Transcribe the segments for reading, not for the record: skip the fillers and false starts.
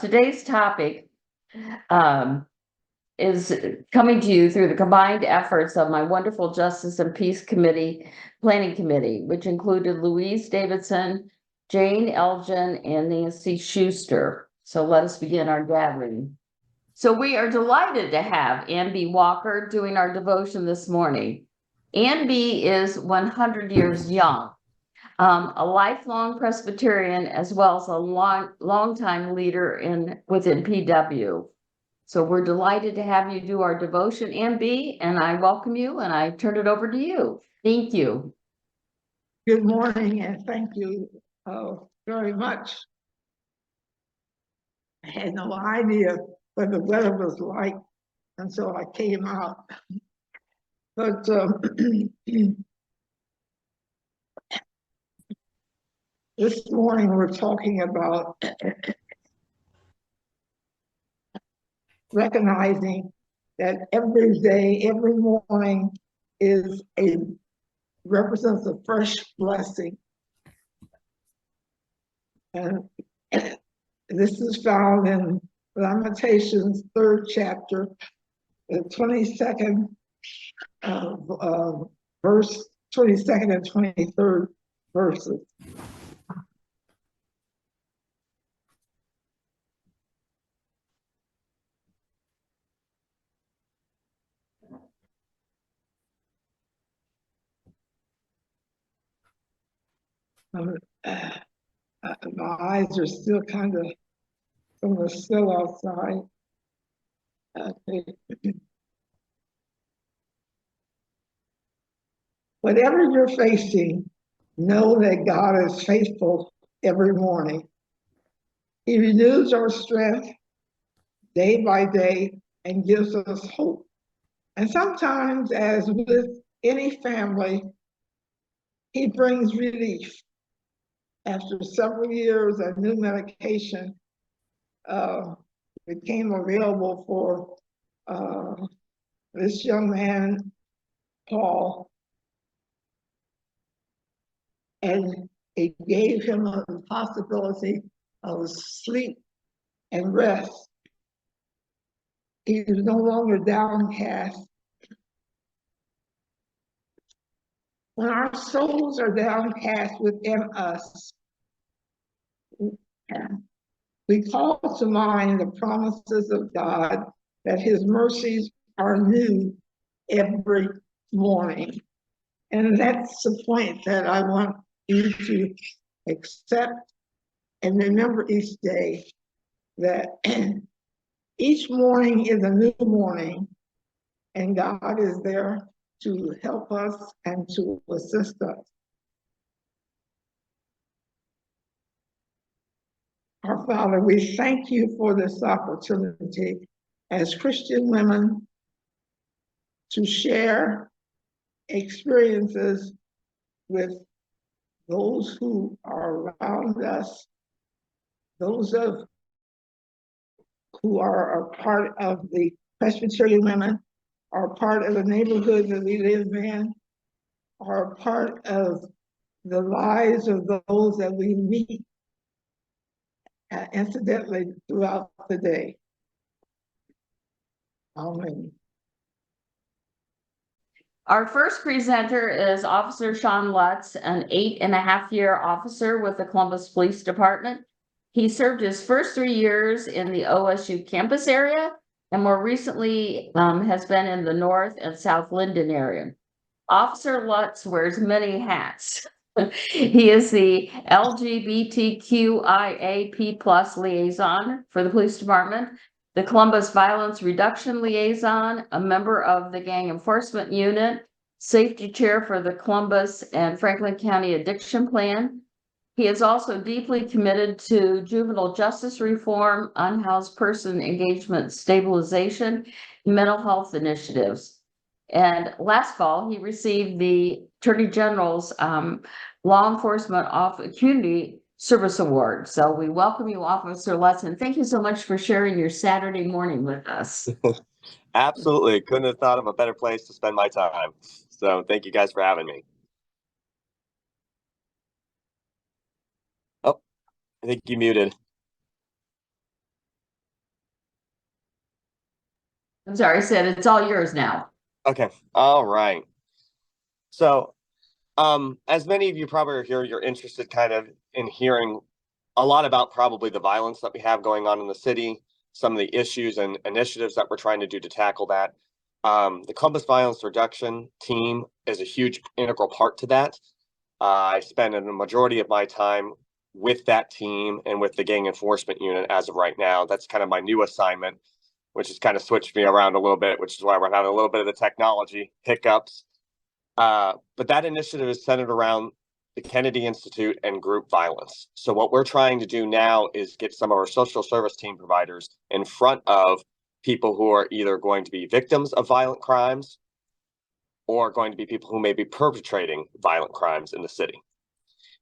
today's topic is coming to you through the combined efforts of my wonderful Justice and Peace Committee, Planning Committee, which included Louise Davidson, Jane Elgin, and Nancy Schuster. So let us begin our gathering. So we are delighted to have Ann B. Walker doing our devotion this morning. Ann B. is 100 years young, a lifelong Presbyterian, as well as a long-time leader within PW. So we're delighted to have you do our devotion, Ann B., and I welcome you, and I turn it over to you. Thank you. Good morning, and thank you very much. I had no idea what the weather was like until I came out. But this morning we're talking about recognizing that every day, every morning represents a fresh blessing. And this is found in Lamentations 3rd chapter, the 22nd verse, 22nd and 23rd verses. My eyes are still kind of from the snow outside. Whatever you're facing, know that God is faithful every morning. He renews our strength day by day and gives us hope. And sometimes, as with any family, He brings relief. After several years, a new medication became available for this young man, Paul, and it gave him a possibility of sleep and rest. He was no longer downcast. When our souls are downcast within us, we call to mind the promises of God that His mercies are new every morning. And that's the point that I want you to accept and remember each day, that each morning is a new morning, and God is there to help us and to assist us. Our Father, we thank you for this opportunity as Christian women to share experiences with those who are around us, those who are a part of the Presbyterian women, are part of the neighborhood that we live in, are part of the lives of those that we meet incidentally throughout the day. Amen. Our first presenter is Officer Sean Lutz, an 8.5-year officer with the Columbus Police Department. He served his first 3 years in the OSU campus area, and more recently has been in the North and South Linden area. Officer Lutz wears many hats. He is the LGBTQIAP+ liaison for the police department, the Columbus Violence Reduction Liaison, a member of the Gang Enforcement Unit, safety chair for the Columbus and Franklin County Addiction Plan. He is also deeply committed to juvenile justice reform, unhoused person engagement stabilization, and mental health initiatives. And last fall, he received the Attorney General's Law Enforcement Community Service Award. So we welcome you, Officer Lutz, and thank you so much for sharing your Saturday morning with us. Absolutely. Couldn't have thought of a better place to spend my time. So thank you guys for having me. Oh, I think you muted. I'm sorry, I said it's all yours now. Okay. All right. So, as many of you probably are here, you're interested kind of in hearing a lot about probably the violence that we have going on in the city, some of the issues and initiatives that we're trying to do to tackle that. The Columbus Violence Reduction Team is a huge integral part to that. I spend a majority of my time with that team and with the gang enforcement unit as of right now. That's kind of my new assignment, which has kind of switched me around a little bit, which is why we're having a little bit of the technology hiccups. But that initiative is centered around the Kennedy Institute and group violence. So what we're trying to do now is get some of our social service team providers in front of people who are either going to be victims of violent crimes or going to be people who may be perpetrating violent crimes in the city.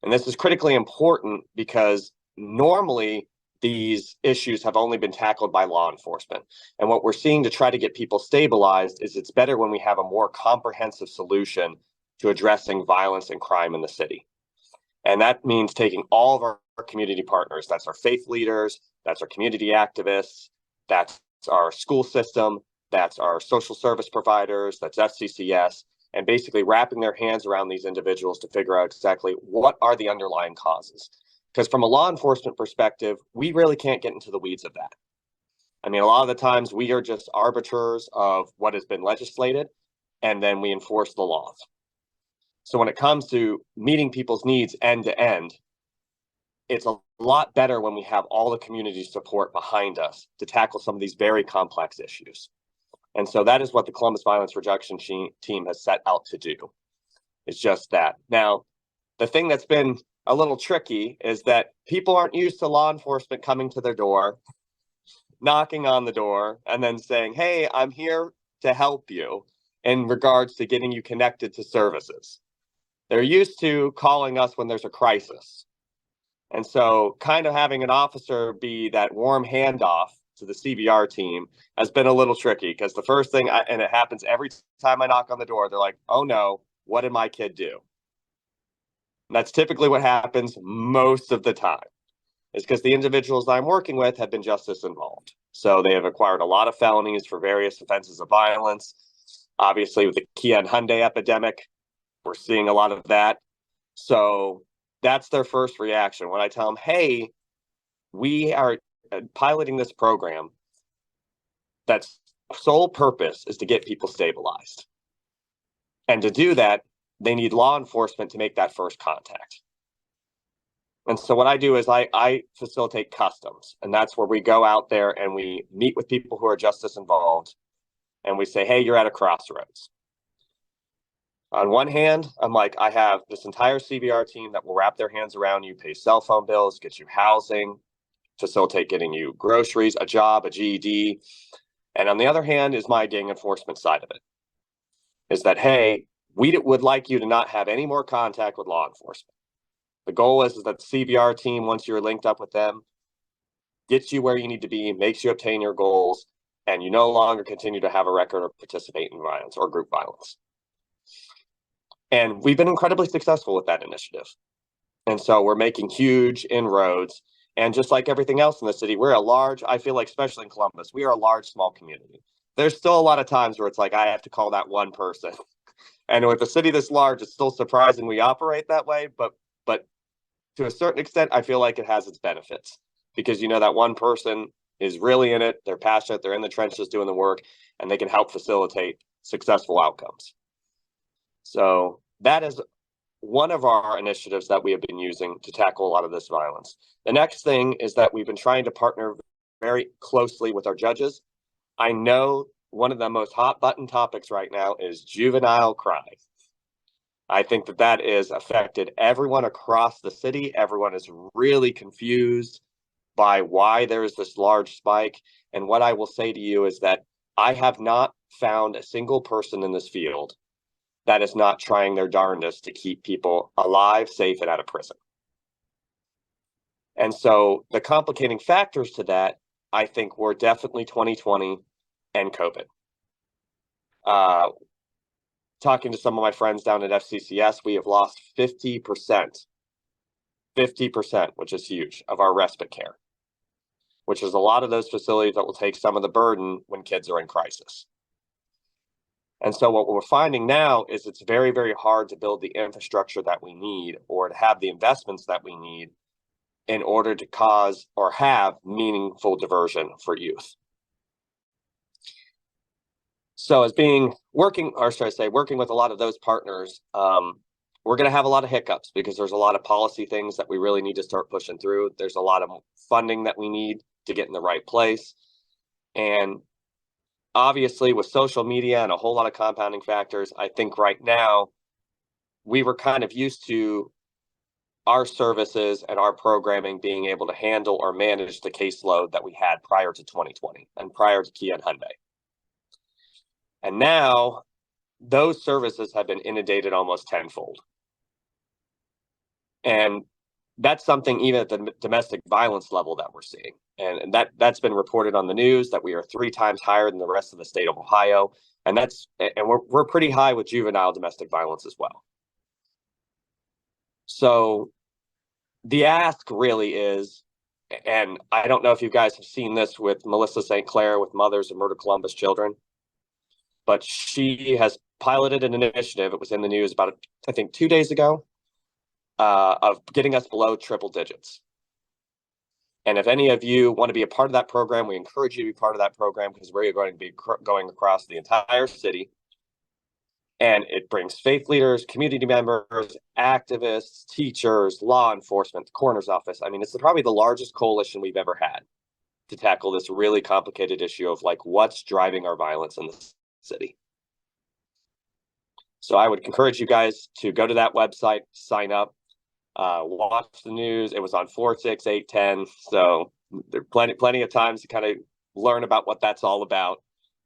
And this is critically important because normally these issues have only been tackled by law enforcement. And what we're seeing to try to get people stabilized is it's better when we have a more comprehensive solution to addressing violence and crime in the city. And that means taking all of our community partners, that's our faith leaders, that's our community activists, that's our school system, that's our social service providers, that's FCCS, and basically wrapping their hands around these individuals to figure out exactly what are the underlying causes. Because from a law enforcement perspective, we really can't get into the weeds of that. I mean, a lot of the times we are just arbiters of what has been legislated, and then we enforce the laws. So when it comes to meeting people's needs end to end, it's a lot better when we have all the community support behind us to tackle some of these very complex issues. And so that is what the Columbus Violence Reduction Team has set out to do. It's just that. Now, the thing that's been a little tricky is that people aren't used to law enforcement coming to their door, knocking on the door, and then saying, hey, I'm here to help you in regards to getting you connected to services. They're used to calling us when there's a crisis. And so kind of having an officer be that warm handoff to the CVR team has been a little tricky because the first thing, and it happens every time I knock on the door, they're like, oh no, what did my kid do? And that's typically what happens most of the time, is because the individuals that I'm working with have been justice involved. So they have acquired a lot of felonies for various offenses of violence. Obviously, with the Kia and Hyundai epidemic, we're seeing a lot of that. So that's their first reaction when I tell them, hey, we are piloting this program that's sole purpose is to get people stabilized. And to do that, they need law enforcement to make that first contact. And so what I do is I facilitate customs, and that's where we go out there and we meet with people who are justice involved, and we say, hey, you're at a crossroads. On one hand, I'm like, I have this entire CVR team that will wrap their hands around you, pay cell phone bills, get you housing, facilitate getting you groceries, a job, a GED. And on the other hand is my gang enforcement side of it, is that, hey, we would like you to not have any more contact with law enforcement. The goal is that the CVR team, once you're linked up with them, gets you where you need to be, makes you obtain your goals, and you no longer continue to have a record of participating in violence or group violence. And we've been incredibly successful with that initiative. And so we're making huge inroads. And just like everything else in the city, we're a large, I feel like, especially in Columbus, we are a large, small community. There's still a lot of times where it's like, I have to call that one person. And with a city this large, it's still surprising we operate that way. But to a certain extent, I feel like it has its benefits because, you know, that one person is really in it. They're passionate. They're in the trenches doing the work, and they can help facilitate successful outcomes. So that is one of our initiatives that we have been using to tackle a lot of this violence. The next thing is that we've been trying to partner very closely with our judges. I know one of the most hot button topics right now is juvenile crime. I think that has affected everyone across the city. Everyone is really confused by why there is this large spike. And what I will say to you is that I have not found a single person in this field that is not trying their darndest to keep people alive, safe, and out of prison. And so the complicating factors to that, I think, were definitely 2020 and COVID. Talking to some of my friends down at FCCS, we have lost 50%, which is huge, of our respite care. which is a lot of those facilities that will take some of the burden when kids are in crisis. And so what we're finding now is it's very, very hard to build the infrastructure that we need or to have the investments that we need in order to cause or have meaningful diversion for youth. So as working with a lot of those partners, we're going to have a lot of hiccups because there's a lot of policy things that we really need to start pushing through. There's a lot of funding that we need to get in the right place. And obviously with social media and a whole lot of compounding factors, I think right now we were kind of used to our services and our programming being able to handle or manage the caseload that we had prior to 2020 and prior to Kia and Hyundai. And now those services have been inundated almost tenfold. And that's something even at the domestic violence level that we're seeing. And that's been reported on the news that we are 3 times higher than the rest of the state of Ohio. And we're pretty high with juvenile domestic violence as well. So the ask really is, and I don't know if you guys have seen this with Melissa St. Clair with Mothers of Murder Columbus Children, but she has piloted an initiative. It was in the news about, I think, 2 days ago, of getting us below triple digits. And if any of you want to be a part of that program, we encourage you to be part of that program because we're going to be going across the entire city. And it brings faith leaders, community members, activists, teachers, law enforcement, the coroner's office. I mean, it's probably the largest coalition we've ever had to tackle this really complicated issue of like what's driving our violence in the city. So I would encourage you guys to go to that website, sign up, watch the news. It was on 4, 6, 8, 10. So there are plenty of times to kind of learn about what that's all about.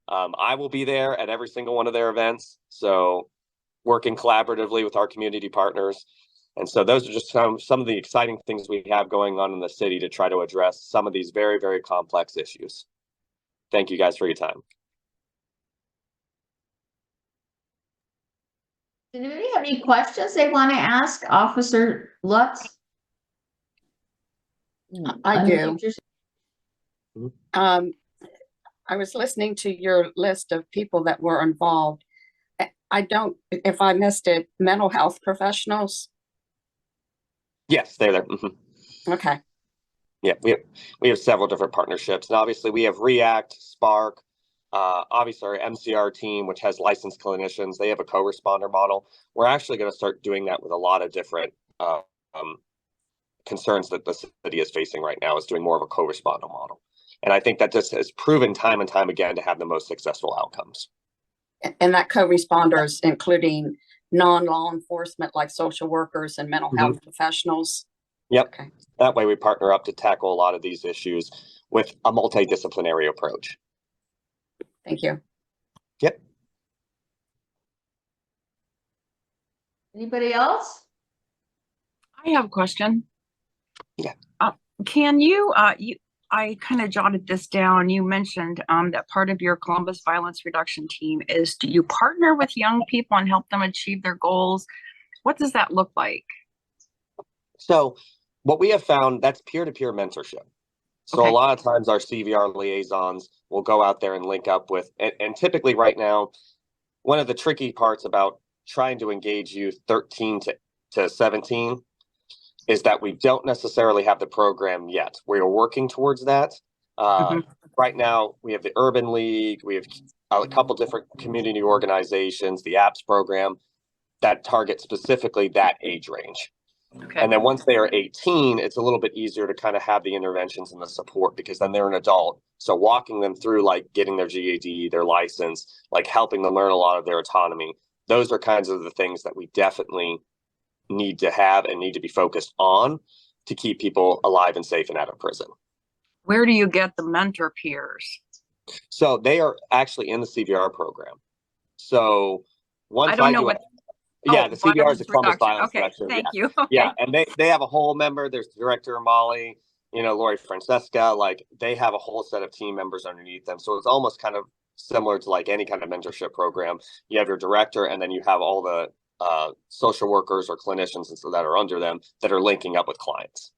I will be there at every single one of their events. So working collaboratively with our community partners. And so those are just some of the exciting things we have going on in the city to try to address some of these very, very complex issues. Thank you guys for your time. Does anybody have any questions they want to ask Officer Lutz? I do. Mhm. I was listening to your list of people that were involved. I don't, if I missed it, mental health professionals. Yes, they're there. Mm-hmm. Okay. Yeah, we have several different partnerships, and obviously we have React, Spark, obviously our MCR team, which has licensed clinicians. They have a co-responder model. We're actually going to start doing that with a lot of different concerns that the city is facing right now, is doing more of a co-responder model. And I think that just has proven time and time again to have the most successful outcomes. And that co-responders, including non-law enforcement, like social workers and mental health professionals. Yep. Okay. That way we partner up to tackle a lot of these issues with a multidisciplinary approach. Thank you. Yep. Anybody else? I have a question. Yeah. Can you, I kind of jotted this down. You mentioned that part of your Columbus violence reduction team is, do you partner with young people and help them achieve their goals? What does that look like? So what we have found, that's peer-to-peer mentorship. So Okay. a lot of times our CVR liaisons will go out there and link up with, and typically right now, one of the tricky parts about trying to engage youth 13 to 17 is that we don't necessarily have the program yet. We are working towards that. Right now, we have the Urban League, we have a couple different community organizations, the APPS program that target specifically that age range. Okay. And then once they are 18, it's a little bit easier to kind of have the interventions and the support because then they're an adult. So walking them through like getting their GED, their license, like helping them learn a lot of their autonomy. Those are kinds of the things that we definitely need to have and need to be focused on to keep people alive and safe and out of prison. Where do you get the mentor peers? So they are actually in the CVR program. So once I don't know what. yeah, the CVR is the Columbus Violence Okay, Reduction. thank Yeah. you. Okay. Yeah, and they have a whole member. There's Director Molly, Lori Francesca. Like they have a whole set of team members underneath them. So it's almost kind of similar to like any kind of mentorship program. You have your director, and then you have all the social workers or clinicians and so that are under them that are linking up with clients.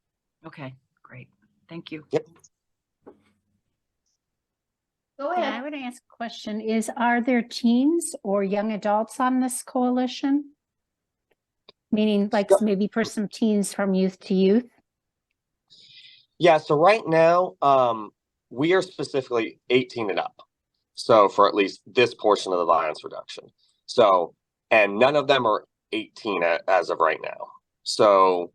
Okay, great. Thank you. Yep. Go Yeah, I ahead. would ask a question are there teens or young adults on this coalition? Meaning like So- maybe for some teens from youth to youth? Yeah, so right now, we are specifically 18 and up. So for at least this portion of the violence reduction. So, and none of them are 18 as of right now. So,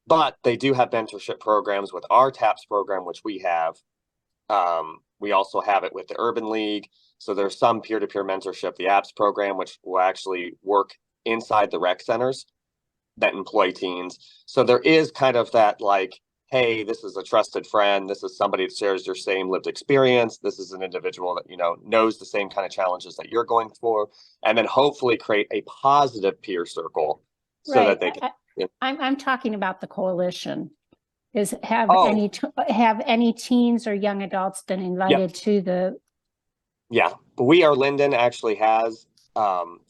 but they do have mentorship programs with our TAPS program, which we have. We also have it with the Urban League. So there's some peer-to-peer mentorship, the APS program, which will actually work inside the rec centers that employ teens. So there is kind of that like, hey, this is a trusted friend. This is somebody that shares your same lived experience. This is an individual that, you know, knows the same kind of challenges that you're going through, and then hopefully create a positive peer circle so that they can. I'm talking about the coalition. Have Oh. any teens or young adults been invited to the? Yeah, but We Are Linden actually has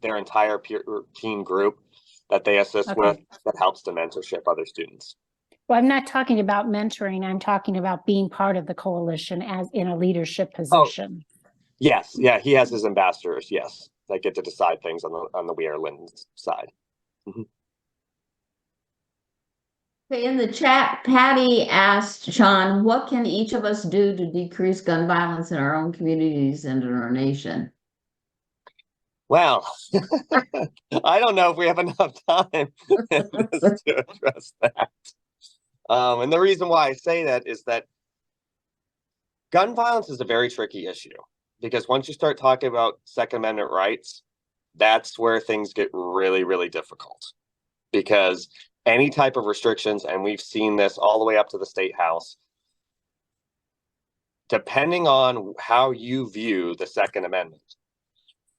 their entire peer teen group that they assist with that helps to mentorship other students. Well, I'm not talking about mentoring. I'm talking about being part of the coalition as in a leadership position. Yes, yeah, he has his ambassadors. Yes, that get to decide things on the We Are Linden side. Mm-hmm. Okay, in the chat, Patty asked Sean, what can each of us do to decrease gun violence in our own communities and in our nation? Well, I don't know if we have enough time to address that. And the reason why I say that is that gun violence is a very tricky issue, because once you start talking about Second Amendment rights, that's where things get really, really difficult. Because any type of restrictions, and we've seen this all the way up to the state house, depending on how you view the Second Amendment,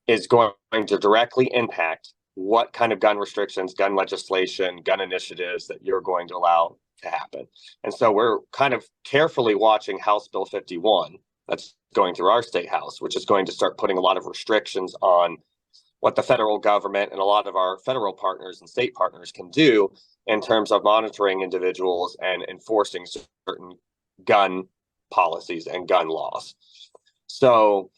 is going to directly impact what kind of gun restrictions, gun legislation, gun initiatives that you're going to allow to happen. And so we're kind of carefully watching House Bill 51 that's going through our state house, which is going to start putting a lot of restrictions on what the federal government and a lot of our federal partners and state partners can do in terms of monitoring individuals and enforcing certain gun policies and gun laws. So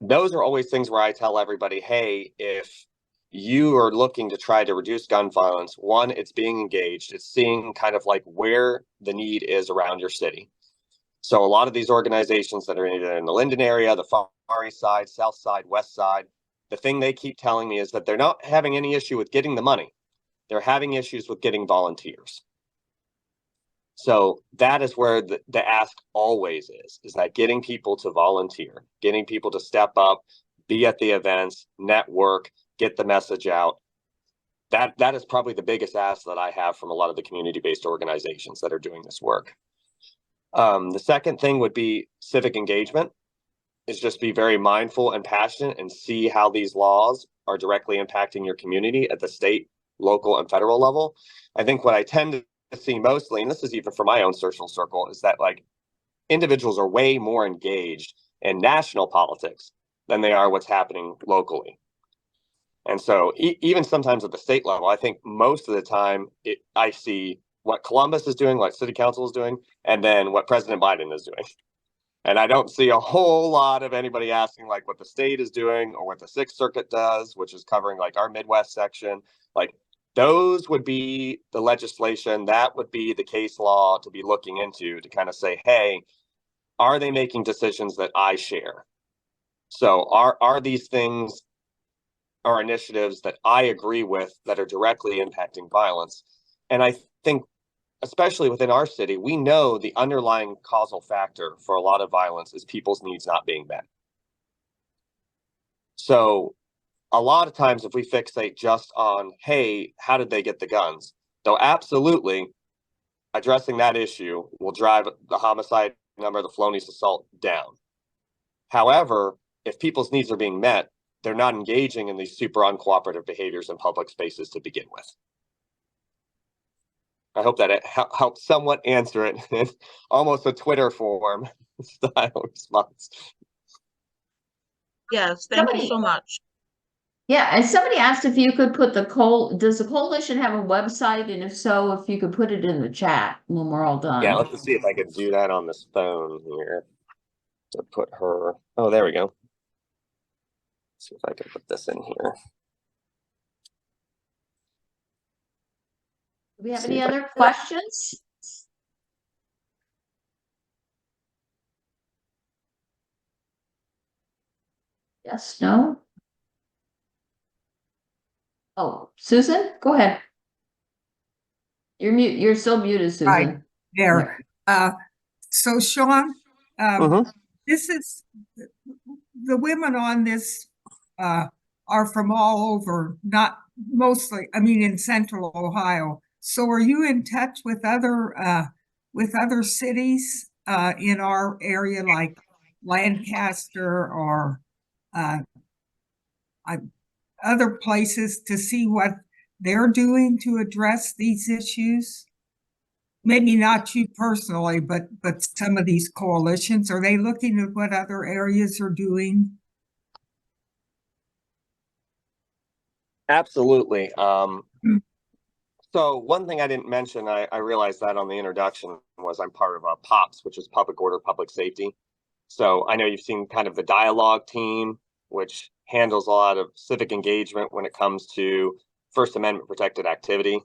those are always things where I tell everybody, hey, if you are looking to try to reduce gun violence, one, it's being engaged. It's seeing kind of like where the need is around your city. So a lot of these organizations that are either in the Linden area, the Far East Side, South Side, West Side, the thing they keep telling me is that they're not having any issue with getting the money. They're having issues with getting volunteers. So that is where the ask always is that getting people to volunteer, getting people to step up, be at the events, network, get the message out. That is probably the biggest ask that I have from a lot of the community-based organizations that are doing this work. The second thing would be civic engagement, is just be very mindful and passionate and see how these laws are directly impacting your community at the state, local, and federal level. I think what I tend to see mostly, and this is even for my own social circle, is that like individuals are way more engaged in national politics than they are what's happening locally. And so even sometimes at the state level, I think most of the time I see what Columbus is doing, what city council is doing, and then what President Biden is doing. And I don't see a whole lot of anybody asking like what the state is doing or what the Sixth Circuit does, which is covering like our Midwest section. Like those would be the legislation, that would be the case law to be looking into to kind of say, hey, are they making decisions that I share? So are these things or initiatives that I agree with that are directly impacting violence? And I think especially within our city, we know the underlying causal factor for a lot of violence is people's needs not being met. So a lot of times if we fixate just on, hey, how did they get the guns? Though absolutely addressing that issue will drive the homicide number, the felonious assault down. However, if people's needs are being met, they're not engaging in these super uncooperative behaviors in public spaces to begin with. I hope that it helps somewhat answer it in almost a Twitter form style response. Yes, thank you so much. Yeah, and somebody asked if you could put does the coalition have a website? And if so, if you could put it in the chat when we're all done. Yeah, let's see if I can do that on this phone here. to put her, oh, there we go. See if I can put this in here. Do we have See any if I- other questions? Yes, no? Oh, Susan, go ahead. You're mute, you're still muted, Susan. There. So Sean, Mhm. this is, the women on this, are from all over, not mostly, I mean, in central Ohio. So are you in touch with other cities, in our area, like Lancaster or, other places to see what they're doing to address these issues? Maybe not you personally, but some of these coalitions, are they looking at what other areas are doing? Absolutely. So one thing I didn't mention, I realized that on the introduction, was I'm part of POPS, which is Public Order, Public Safety. So I know you've seen kind of the dialogue team, which handles a lot of civic engagement when it comes to First Amendment protected activity.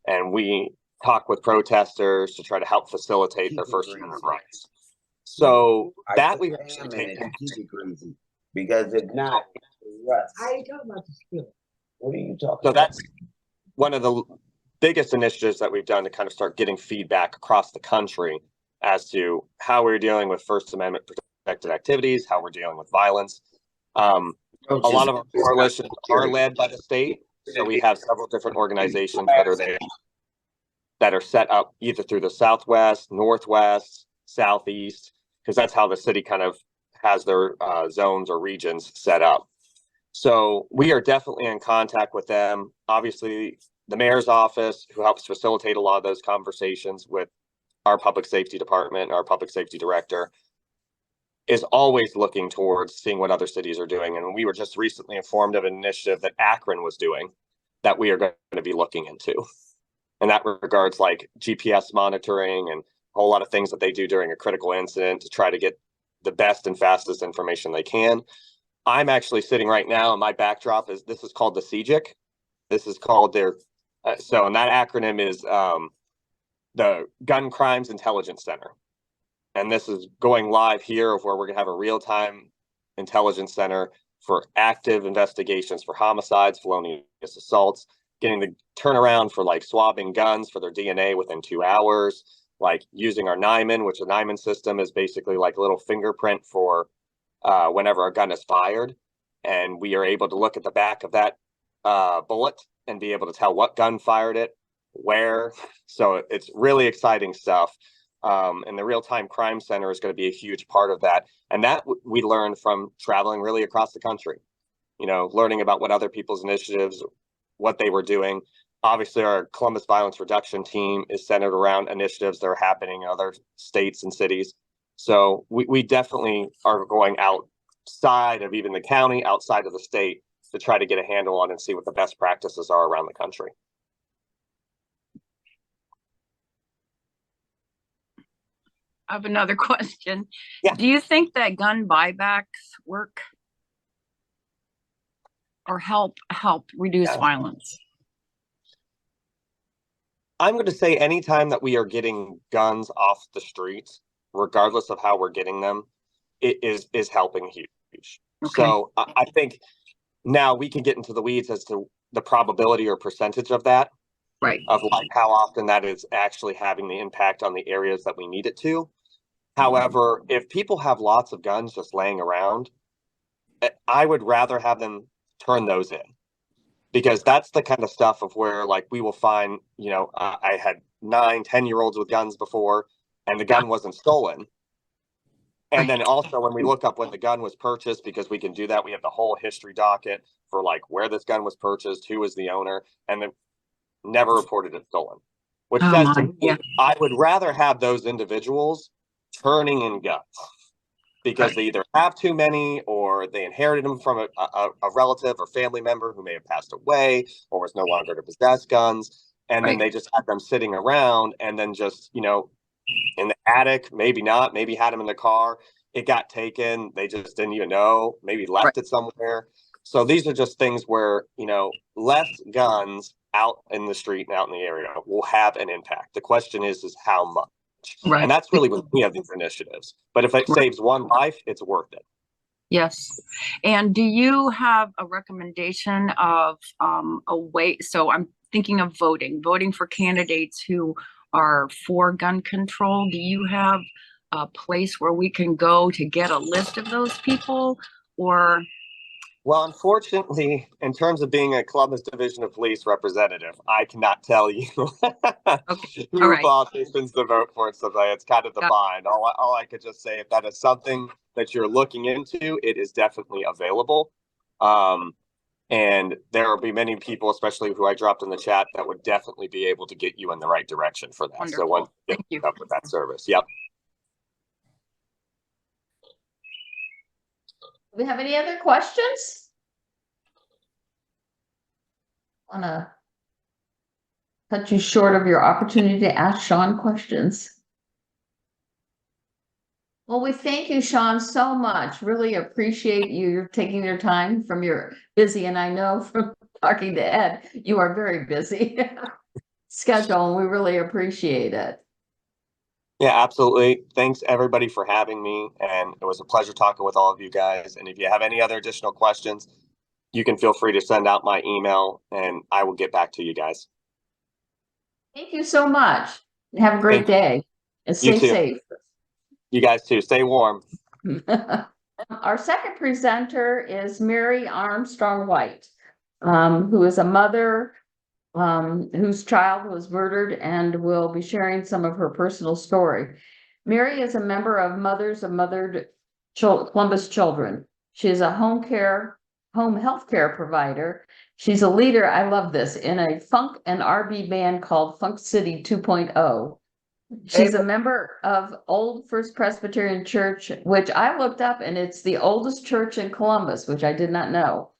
And we talk with protesters to try to help facilitate their First Amendment rights. So that we've actually taken. Because if not, I ain't talking about the skill. What are you talking So about? that's one of the biggest initiatives that we've done to kind of start getting feedback across the country as to how we're dealing with First Amendment protected activities, how we're dealing with violence. A lot of our coalitions are led by the state. So we have several different organizations that are there that are set up either through the Southwest, Northwest, Southeast, because that's how the city kind of has their zones or regions set up. So we are definitely in contact with them. Obviously, the mayor's office, who helps facilitate a lot of those conversations with our public safety department and our public safety director, is always looking towards seeing what other cities are doing. And we were just recently informed of an initiative that Akron was doing that we are going to be looking into. And that regards like GPS monitoring and a whole lot of things that they do during a critical incident to try to get the best and fastest information they can. I'm actually sitting right now, and my backdrop is, this is called the CGIC. This is called their, so, and that acronym is the Gun Crimes Intelligence Center. And this is going live here, of where we're gonna have a real-time intelligence center for active investigations for homicides, felonious assaults, getting the turnaround for like swabbing guns for their DNA within 2 hours, like using our Nyman, which the Nyman system is basically like a little fingerprint for whenever a gun is fired. And we are able to look at the back of that bullet and be able to tell what gun fired it, where. So it's really exciting stuff. And the real-time crime center is going to be a huge part of that. And that we learned from traveling really across the country, you know, learning about what other people's initiatives, what they were doing. Obviously, our Columbus Violence Reduction team is centered around initiatives that are happening in other states and cities. So we definitely are going outside of even the county, outside of the state, to try to get a handle on and see what the best practices are around the country. I have another question. Yeah. Do you think that gun buybacks work or help reduce violence? I'm going to say anytime that we are getting guns off the streets, regardless of how we're getting them, it is helping huge. Okay. So I think now we can get into the weeds as to the probability or percentage of that, Right. of like how often that is actually having the impact on the areas that we need it to. However, if people have lots of guns just laying around, I would rather have them turn those in, because that's the kind of stuff of where like we will find, you know, I had 9-10-year-olds with guns before, and the gun wasn't stolen. And then also when we look up when the gun was purchased, because we can do that, we have the whole history docket for like where this gun was purchased, who was the owner, and then never reported it stolen. Which Oh says to my, me, yeah. I would rather have those individuals turning in guns, because they either have too many, or they inherited them from a relative or family member who may have passed away or was no longer to possess guns. And then they just had them sitting around, and then just, you know, in the attic, maybe not, maybe had them in the car. it got taken. They just didn't even know, maybe left it somewhere. So these are just things where, you know, less guns out in the street and out in the area will have an impact. The question is how much? Right. And that's really what we have these initiatives. But if it saves one life, it's worth it. Yes. And do you have a recommendation of a way? So I'm thinking of voting for candidates who are for gun control. Do you have a place where we can go to get a list of those people? Or Well, unfortunately, in terms of being a Columbus Division of Police representative, I cannot tell you who all right. politicians to vote for and stuff like that. It's kind of defined. All I could just say, if that is something that you're looking into, it is definitely available. And there will be many people, especially who I dropped in the chat, that would definitely be able to get you in the right direction for that. Wonderful. So once you Thank you. get up with that service. Yep. Do we have any other questions? Wanna cut you short of your opportunity to ask Sean questions. Well, we thank you, Sean, so much. Really appreciate you taking your time from your busy, and I know from talking to Ed, you are very busy schedule, and we really appreciate it. Yeah, absolutely. Thanks everybody for having me. And it was a pleasure talking with all of you guys. And if you have any other additional questions, you can feel free to send out my email and I will get back to you guys. Thank you so much. Have a great day and You stay too. safe. You guys too. Stay warm. Our second presenter is Mary Armstrong White, who is a mother whose child was murdered and will be sharing some of her personal story. Mary is a member of Mothers of Columbus Children. She is a home health care provider. She's a leader, I love this, in a funk and R&B band called Funk City 2.0. She's a member of Old First Presbyterian Church, which I looked up, and it's the oldest church in Columbus, which I did not know.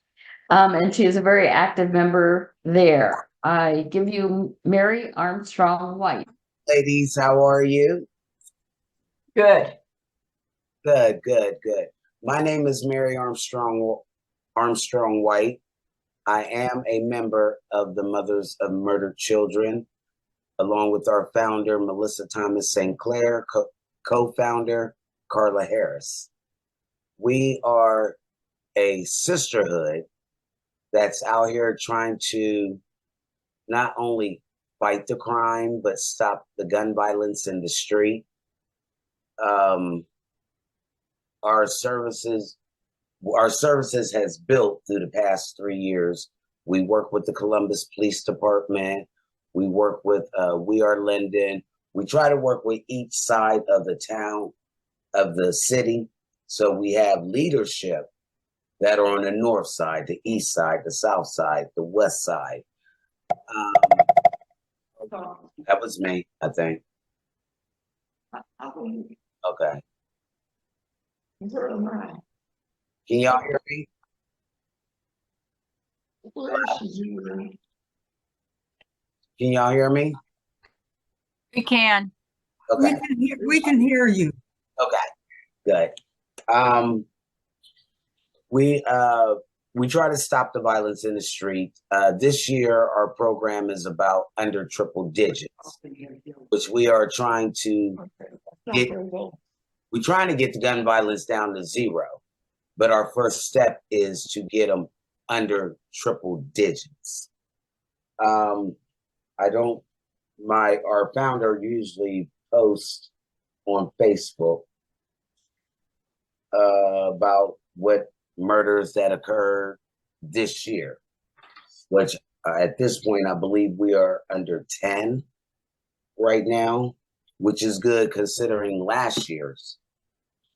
And she is a very active member there. I give you Mary Armstrong White. Ladies, how are you? Good. Good, good, good. My name is Mary Armstrong White. I am a member of the Mothers of Murdered Children, along with our founder, Melissa Thomas St. Clair, co-founder, Carla Harris. We are a sisterhood that's out here trying to not only fight the crime, but stop the gun violence in the street. Our services has built through the past 3 years. We work with the Columbus Police Department. We work with We Are Linden. We try to work with each side of the town, of the city. So we have leadership that are on the north side, the east side, the south side, the west side. That was me, I think. Okay. Can y'all hear me? Can y'all hear me? we can. Okay. We can hear you. Okay. Good. We try to stop the violence in the street. This year, our program is about under triple digits, which we are trying to get. We're trying to get the gun violence down to 0, but our first step is to get them under triple digits. Our founder usually posts on Facebook about what murders that occurred this year, which at this point, I believe we are under 10 right now, which is good considering last year's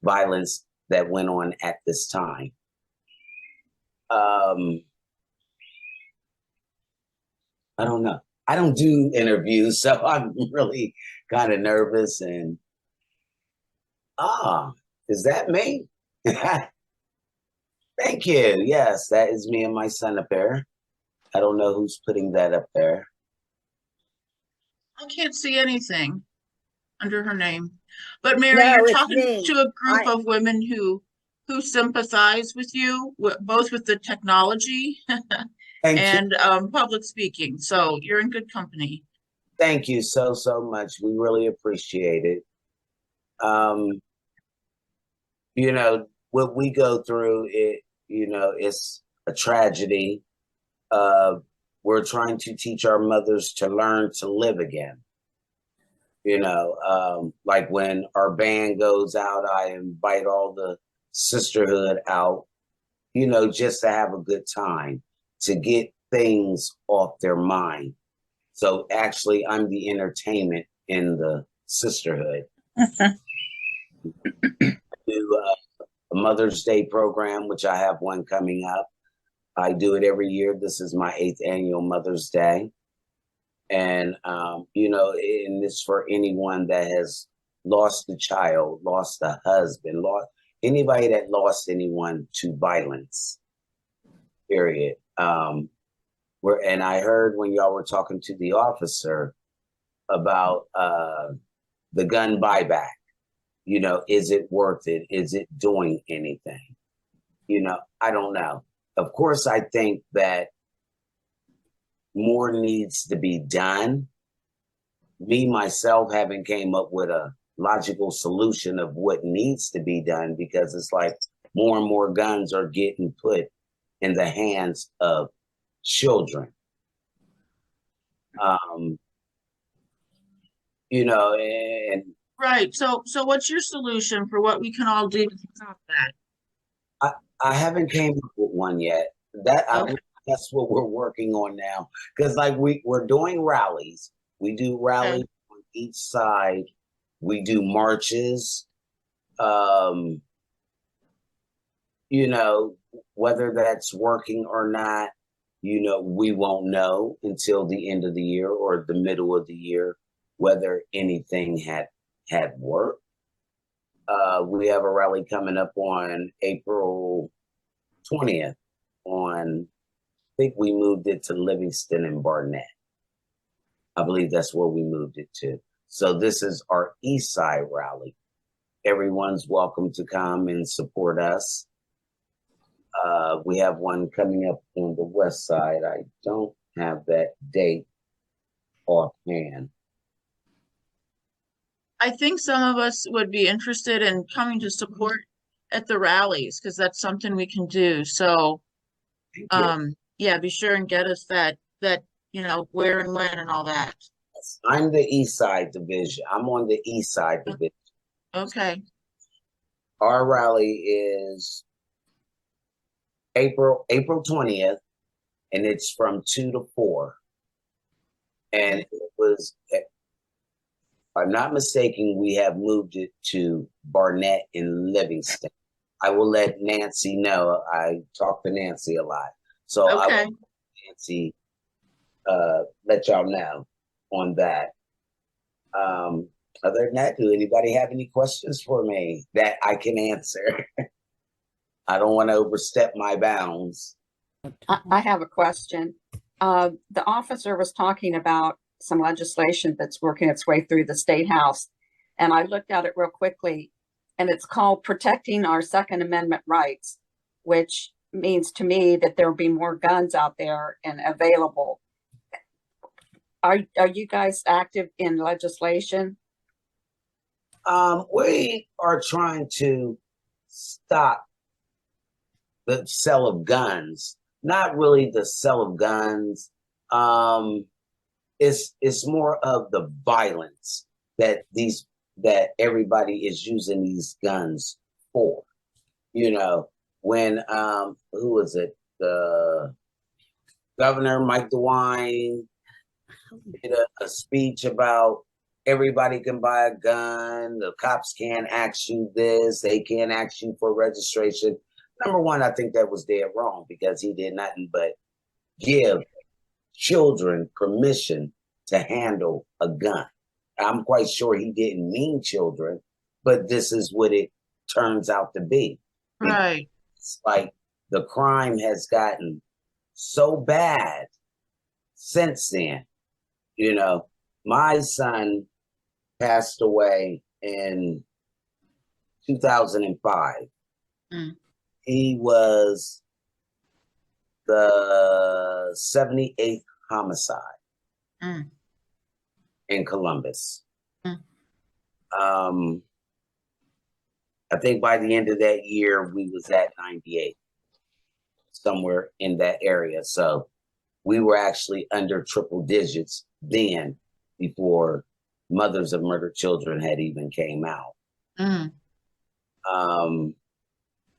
violence that went on at this time. I don't know. I don't do interviews, so I'm really kind of nervous and is that me? Thank you. Yes, that is me and my son up there. I don't know who's putting that up there. I can't see anything. under her name. But Mary, No, you're it's talking me. to a group I- of women who sympathize with you, both with the technology Thank you. and public speaking. So you're in good company. Thank you so, so much. We really appreciate it. You know, what we go through, it's a tragedy. We're trying to teach our mothers to learn to live again. Like when our band goes out, I invite all the sisterhood out, just to have a good time, to get things off their mind. So actually, I'm the entertainment in the sisterhood. Do a Mother's Day program, which I have one coming up. I do it every year. This is my 8th annual Mother's Day. And, and it's for anyone that has lost a child, lost a husband, anybody that lost anyone to violence, period. And I heard when y'all were talking to the officer about the gun buyback, is it worth it? Is it doing anything? I don't know. Of course, I think that more needs to be done. Me, myself, haven't came up with a logical solution of what needs to be done, because it's like more and more guns are getting put in the hands of children. And Right. So what's your solution for what we can all do to stop that? I haven't came up with one yet. That's what we're working on now. Because like we're doing rallies. We do rallies on each side. We do marches. Whether that's working or not, we won't know until the end of the year or the middle of the year whether anything had worked. We have a rally coming up on April 20th I think we moved it to Livingston and Barnett. I believe that's where we moved it to. So this is our East Side rally. Everyone's welcome to come and support us. We have one coming up on the West Side. I don't have that date offhand. I think some of us would be interested in coming to support at the rallies, because that's something we can do. So, yeah, be sure and get us that, where and when and all that. I'm the East Side division. I'm on the East Side division. Okay. Our rally is April 20th, and it's from 2 to 4. And it was, if I'm not mistaken, we have moved it to Barnett and Livingston. I will let Nancy know. I talk to Nancy a lot. So I will let Nancy let y'all know on that. Other than that, do anybody have any questions for me that I can answer? I don't want to overstep my bounds. I have a question. The officer was talking about some legislation that's working its way through the State House, and I looked at it real quickly, and it's called Protecting Our Second Amendment Rights, which means to me that there will be more guns out there and available. Are you guys active in legislation? We are trying to stop the sale of guns. Not really the sale of guns. It's more of the violence that everybody is using these guns for. When who was it? The Governor Mike DeWine did a speech about everybody can buy a gun. The cops can't ask you this. They can't ask you for registration. Number one, I think that was dead wrong, because he did nothing but give children permission to handle a gun. I'm quite sure he didn't mean children, but this is what it turns out to be. Right. It's like the crime has gotten so bad since then. My son passed away in 2005. Mm. He was the 78th homicide Mm. in Columbus. Mm. I think by the end of that year, we was at 98, somewhere in that area. So we were actually under triple digits then, before Mothers of Murdered Children had even came out. Mm.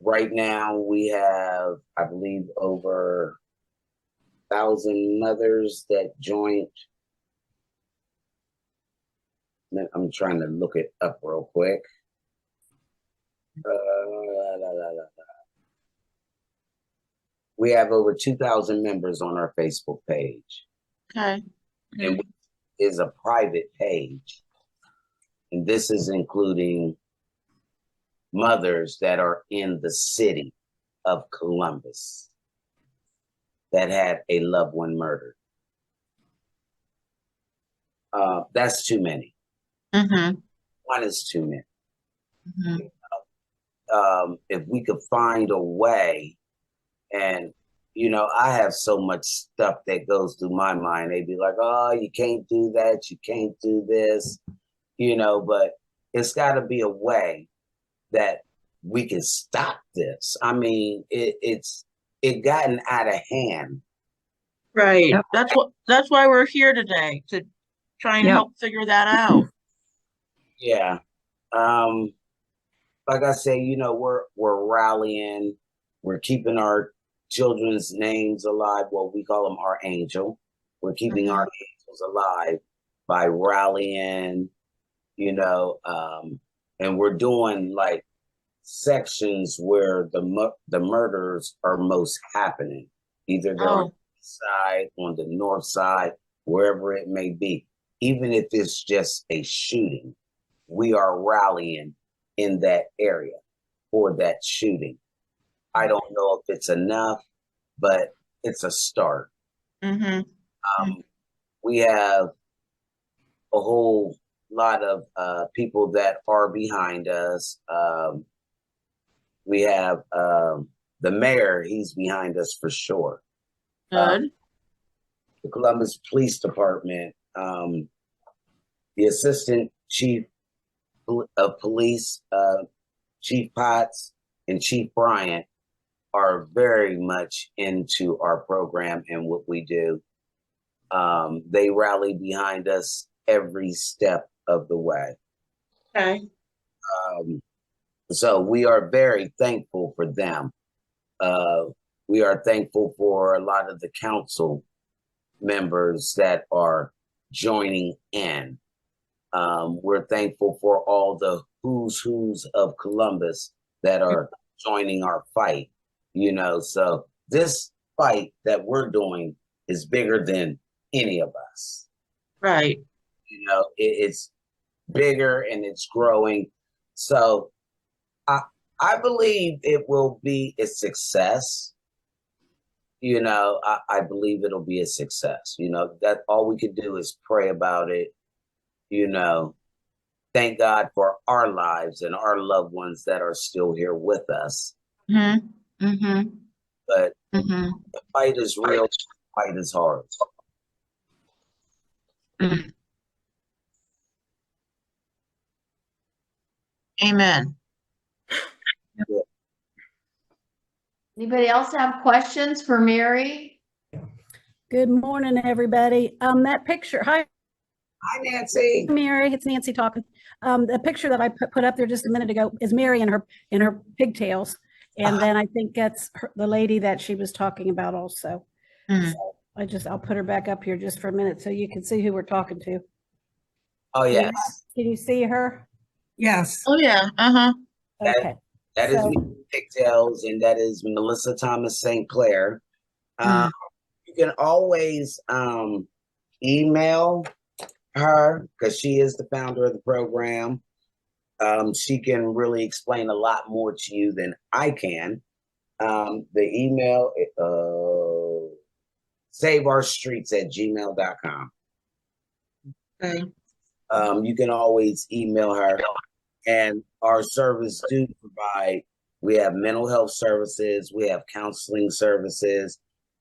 Right now we have, I believe, over 1,000 mothers that joined. I'm trying to look it up real quick. We have over 2,000 members on our Facebook page, Okay. and it is a private page. And this is including mothers that are in the city of Columbus that had a loved one murdered. That's too many. Mm-hmm. One is too many. Mm-hmm. If we could find a way, and I have so much stuff that goes through my mind. They'd be like, "Oh, you can't do that. You can't do this," but it's got to be a way that we can stop this. I mean, it's gotten out of hand. Right. Yep. That's why we're here today, to try and Yep. help figure that out. Yeah. Like I say, we're rallying, we're keeping our children's names alive. Well, we call them our angel. We're keeping our angels alive by rallying, and we're doing like sections where the murders are most happening. Either they're on the east side, on the north side, wherever it may be. Even if it's just a shooting, we are rallying in that area for that shooting. I don't know if it's enough, but it's a start. Mm-hmm. We have a whole lot of people that are behind us. We have the mayor, he's behind us for sure. Good. The Columbus Police Department, the Assistant Chief of Police, Chief Potts and Chief Bryant, are very much into our program and what we do. They rally behind us every step of the way. Okay. So we are very thankful for them. We are thankful for a lot of the council members that are joining in. We're thankful for all the who's of Columbus that are joining our fight. So this fight that we're doing is bigger than any of us. Right. It's bigger and it's growing. So I believe it will be a success. I believe it'll be a success. That all we could do is pray about it. Thank God for our lives and our loved ones that are still here with us. Mm-hmm. Mm-hmm. But Mm-hmm. the fight is real. The fight is hard. Amen. Anybody else have questions for Mary? Good morning, everybody. That picture, hi, Hi, Nancy. Mary, it's Nancy talking. The picture that I put up there just a minute ago is Mary in her pigtails. And then I think that's the lady that she was talking about also. Mm. So I'll put her back up here just for a minute so you can see who we're talking to. Oh, yes. Can you see her? Yes. Oh, yeah. Uh-huh. Okay. That is So- me, Pigtails, and that is Melissa Thomas St. Clair. You can always email her because she is the founder of the program. She can really explain a lot more to you than I can. The email, saveourstreets@gmail.com. Okay. you can always email her. And our service do provide, we have mental health services, we have counseling services.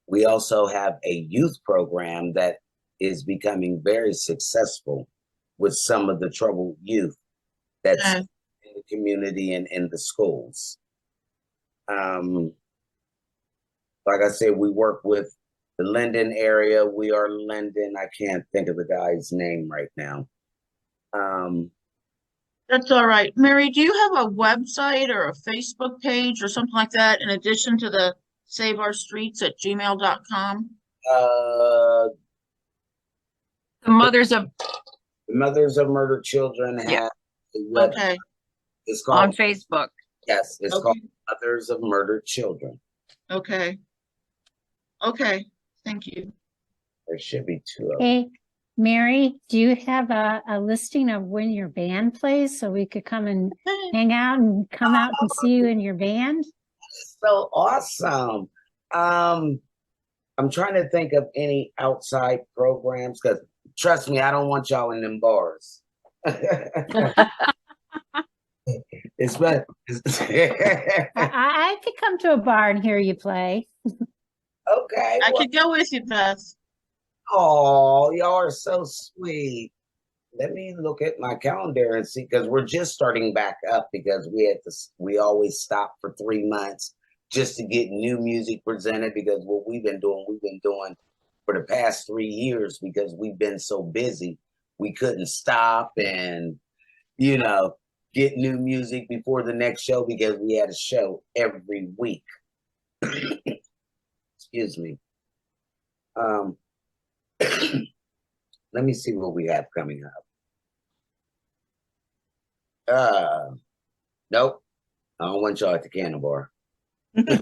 We also have a youth program that is becoming very successful with some of the troubled youth that's Okay. in the community and in the schools. Like I said, we work with the Linden area. We are Linden. I can't think of the guy's name right now. That's all right. Mary, do you have a website or a Facebook page or something like that in addition to the saveourstreets@gmail.com? The mothers of, Mothers of Murdered Children Yeah. have a web. Okay, It's on called, Facebook. yes, it's Okay. called Mothers of Murdered Children. okay. Okay, thank you. There should be two of them. Hey, Mary, do you have a listing of when your band plays so we could come and hang out and come out and see you in your band? So awesome. I'm trying to think of any outside programs because trust me, I don't want y'all in them bars. It's better. I could come to a bar and hear you play. Okay. I could go with you, Beth. Oh, y'all are so sweet. Let me look at my calendar and see, because we're just starting back up because we always stop for 3 months just to get new music presented, because what we've been doing for the past 3 years because we've been so busy. We couldn't stop and, get new music before the next show because we had a show every week. Excuse me. Let me see what we have coming up. Nope. I don't want y'all at the Cannon Bar. There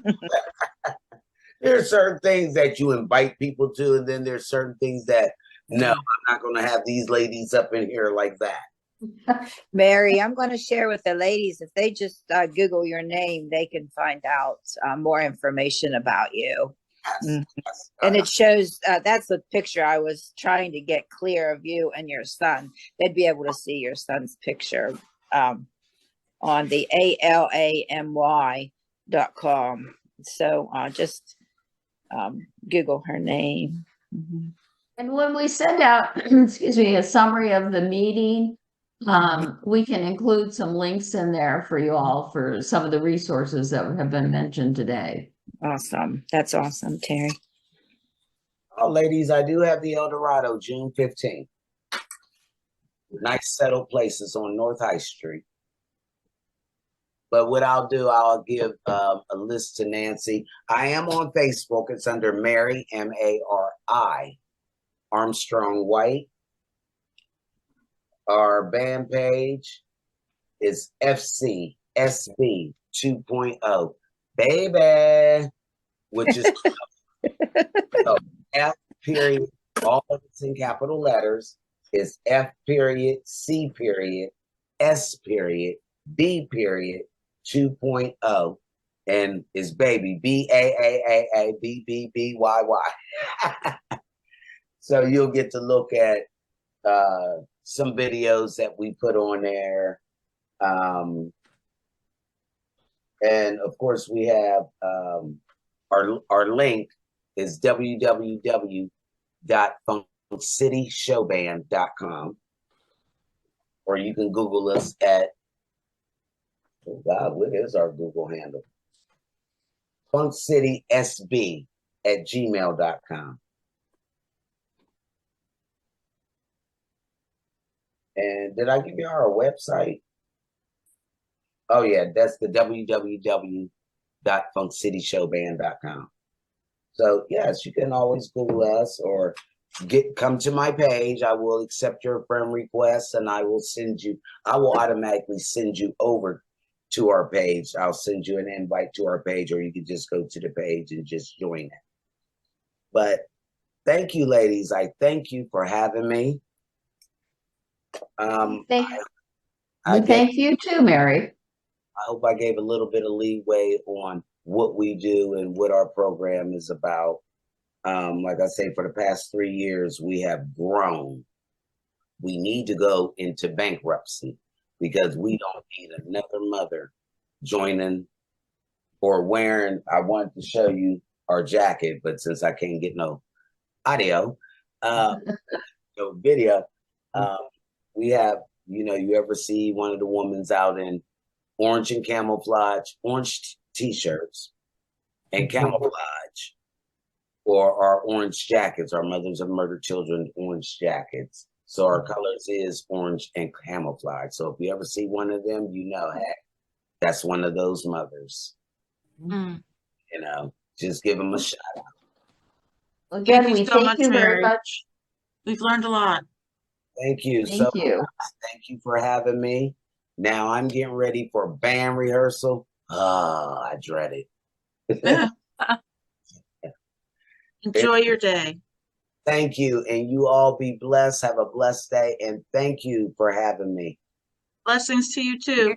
are certain things that you invite people to, and then there's certain things that, no, I'm not going to have these ladies up in here like that. Mary, I'm going to share with the ladies, if they just Google your name, they can find out more information about you. Yes, And it shows, that's the picture I was trying to get clear of you and your son. They'd be able to see your son's picture on the ALAMY.com. So just Google her name. Mhm. And when we send out, excuse me, a summary of the meeting, we can include some links in there for you all for some of the resources that have been mentioned today. Awesome. That's awesome, Terry. Oh, ladies, I do have the El Dorado, June 15th. Nice settled places on North High Street. But what I'll do, I'll give a list to Nancy. I am on Facebook. It's under Mary, M-A-R-I, Armstrong White. Our band page is FCSB 2.0, baby, which is F period, all of it's in capital letters, is F period, C period, S period, B period, 2.0, and is baby, BAAAABBBYY. So you'll get to look at some videos that we put on there. And of course we have our link is www.funkcityshowband.com, or you can Google us at, oh God, what is our Google handle? funkcitysb@gmail.com. And did I give you our website? Oh yeah, that's the www.funkcityshowband.com. So yes, you can always Google us or come to my page. I will accept your friend requests and I will automatically send you over to our page. I'll send you an invite to our page, or you can just go to the page and just join it. But thank you, ladies. I thank you for having me. Thank you too, Mary. I hope I gave a little bit of leeway on what we do and what our program is about. Like I say, for the past 3 years, we have grown we need to go into bankruptcy because we don't need another mother joining or wearing. I wanted to show you our jacket, but since I can't get no audio, no video, we have, you ever see one of the women's out in orange and camouflage, orange t-shirts and camouflage, or our orange jackets, our Mothers of Murdered Children orange jackets. So our colors is orange and camouflage. So if you ever see one of them, hey, that's one of those mothers. Mm. Just give them a shout out. Again, Thank we you so thank much, you very Mary. much. We've learned a lot. Thank you. Thank you. Thank you for having me. Now I'm getting ready for band rehearsal. I dread it. Enjoy your day. Thank you. And you all be blessed. Have a blessed day. And thank you for having me. Blessings to you too.